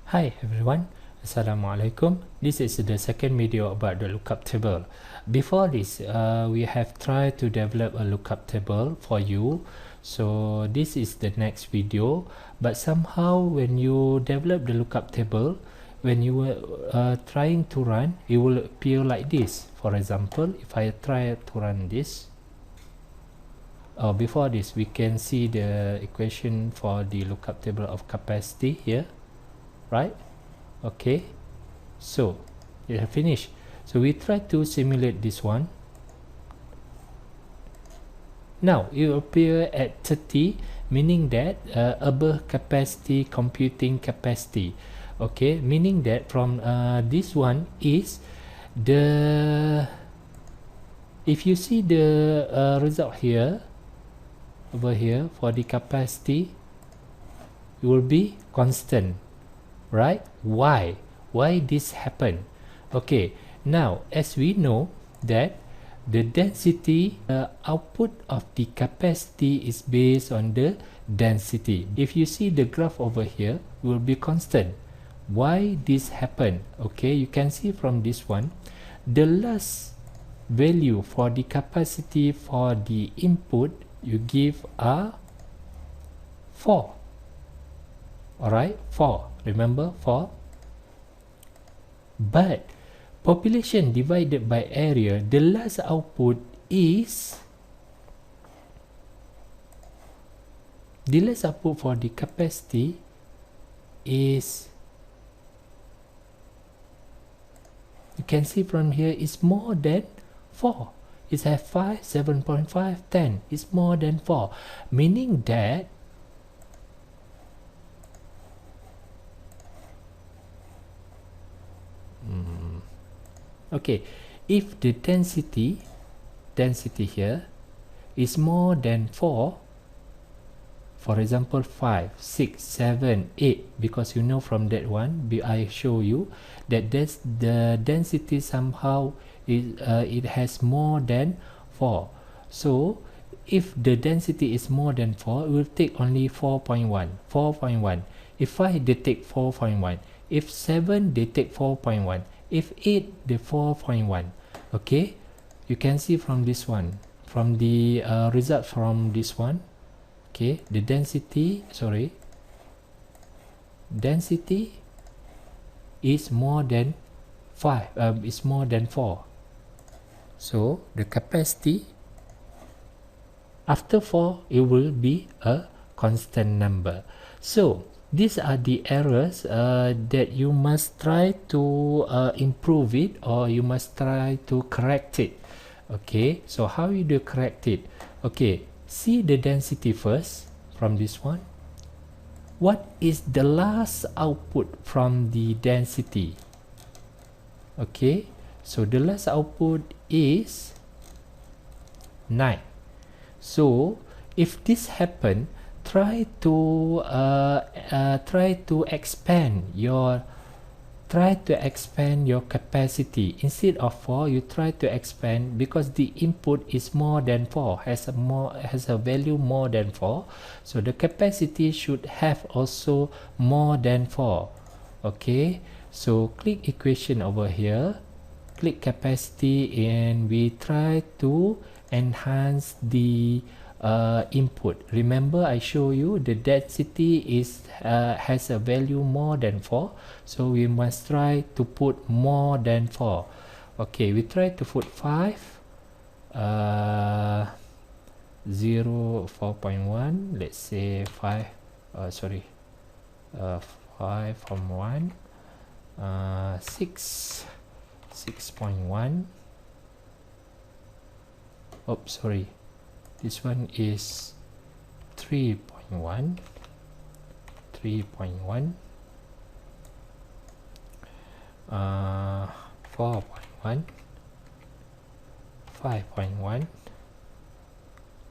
Hi everyone, Assalamualaikum. This is the second video about the lookup table. Before this, we have tried to develop a lookup table for you. So this is the next video. But somehow when you develop the lookup table, when you are trying to run, it will appear like this. For example, if I try to run this, before this, we can see the equation for the lookup table of capacity here. Right? Okay, so it have finished. So we try to simulate this one. Now it will appear at 30, meaning that above capacity, computing capacity. Okay, meaning that from this one is the, if you see the result here, over here for the capacity, it will be constant. Right? Why this happen? Okay, now as we know that the density output of the capacity is based on the density. If you see the graph over here, will be constant. Why this happen? Okay, you can see from this one, the last value for the capacity for the input you give are 4. Alright, 4. Remember 4. But population divided by area, the last output is, the last output for the capacity is, you can see from here, is more than 4. It's at 5, 7.5, 10. It's more than 4. Meaning that okay, if the density here is more than 4, for example 5, 6, 7, 8, because you know from that one, I show you that the density somehow is it has more than 4. So if the density is more than 4, it will take only 4.1. If 5, they take 4.1. If 7, they take 4.1. If 8, the 4.1. Okay, you can see from this one, from the result from this one. Okay, the density is more than 5, is more than 4. So the capacity after 4, it will be a constant number. So these are the errors that you must try to improve it, or you must try to correct it. Okay, so how you do correct it? Okay, see the density first from this one. What is the last output from the density? Okay, so the last output is 9. So if this happen, try to expand your capacity. Instead of 4, you try to expand, because the input is more than 4, has a value more than 4. So the capacity should have also more than 4. Okay, so click equation over here, click capacity, and we try to enhance the input. Remember, I show you the density is has a value more than 4, so we must try to put more than 4. Okay, we try to put 5, 0, 4.1. let's say 5, 5 from 1, 6, 6.1. oops, sorry, this one is 3.1, 4.1, 5.1,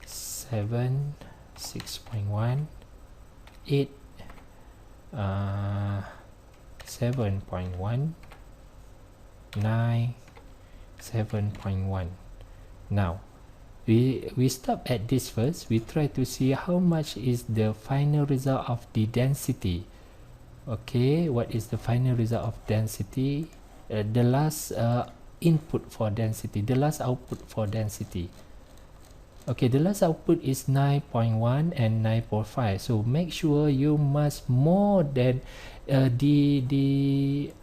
7, 6.1, 8, 7.1, 9, 7.1. Now we stop at this first. We try to see how much is the final result of the density. Okay, what is the final result of density? The last input for density, the last output for density. Okay, the last output is 9.1 and 9.5. So make sure you must more than the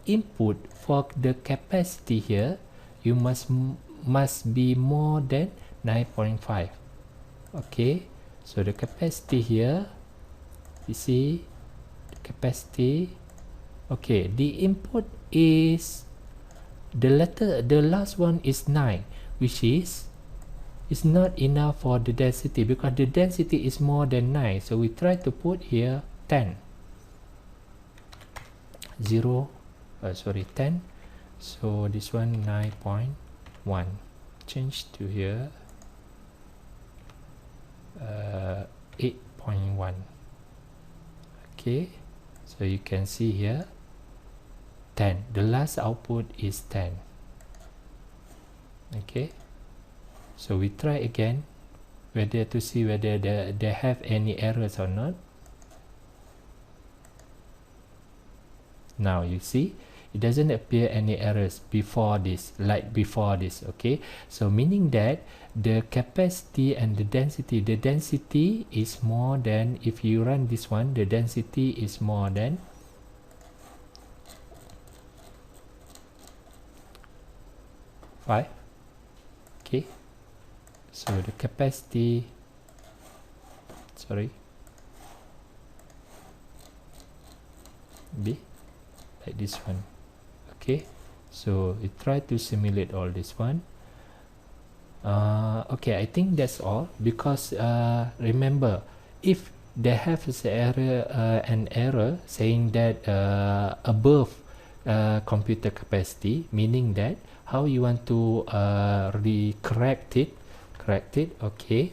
input for the capacity here. You must be more than 9.5. Okay, so the capacity here, you see the capacity. Okay, the input is the last one is 9, which is not enough for the density because the density is more than 9. So we try to put here 10. 10. So this one 9.1. Change to here 8.1. Okay, so you can see here 10. The last output is 10. Okay, so we try again whether to see whether they have any errors or not. Now you see it doesn't appear any errors before this, like before this. Okay, so meaning that the capacity and the density is more than, if you run this one, the density is more than 5. Okay, so the capacity, sorry, be like this one. Okay, so we try to simulate all this one. Okay, I think that's all, because remember, if they have an error saying that above computer capacity, meaning that how you want to correct it. Okay,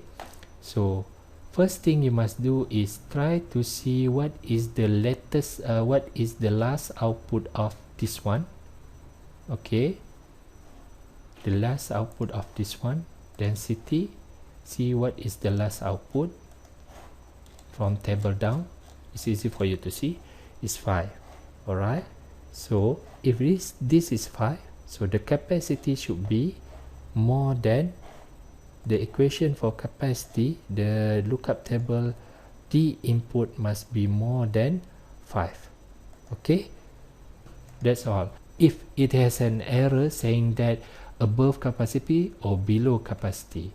so first thing you must do is try to see what is the latest, what is the last output of this one. Okay, the last output of this one, density, see what is the last output from table down. It's easy for you to see, is 5. All right, so if this is 5, so the capacity should be more than the equation for capacity, the lookup table, the input must be more than 5. Okay, that's all. If it has an error saying that above capacity or below capacity,